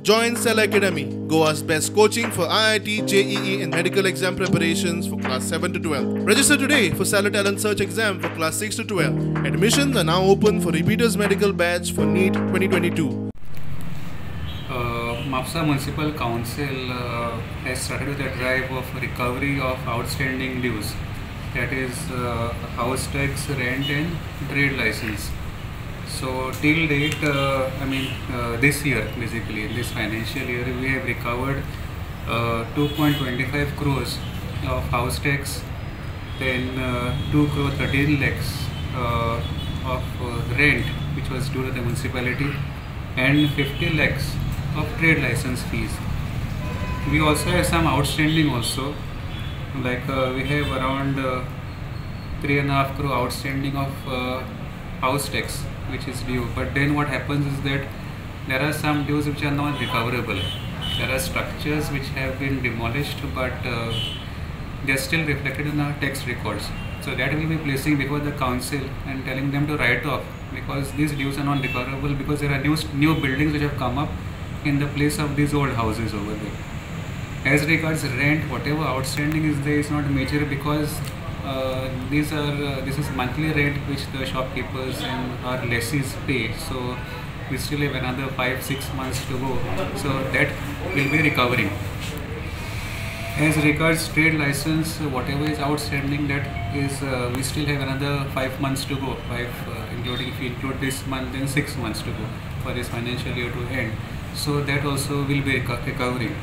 Join Cell Academy, Goa's best coaching for IIT, JEE and medical exam preparations for class 7 to 12. Register today for Cell Talent Search exam for class 6 to 12. Admissions are now open for repeaters medical batch for NEET 2022. MAPSA Municipal Council has started with a drive of recovery of outstanding dues, that is house tax, rent and trade license. So till date, this year, basically in this financial year, we have recovered 2.25 crores of house tax, then 2 crore 13 lakhs of rent which was due to the municipality, and 50 lakhs of trade license fees. We also have some outstanding also, like we have around 3.5 crore outstanding of house tax which is due. But then what happens is that there are some dues which are not recoverable. There are structures which have been demolished, but they are still reflected in our tax records. So that we will be placing before the council and telling them to write off, because these dues are not recoverable, because there are new buildings which have come up in the place of these old houses over there. As regards rent, whatever outstanding is there is not major, because this is monthly rent which the shopkeepers and our lessees pay. So we still have another 5-6 months to go. So that will be recovering. As regards trade license, whatever is outstanding, that is we still have another 5 months to go. Including, if you include this month, then 6 months to go for this financial year to end. So that also will be recovering.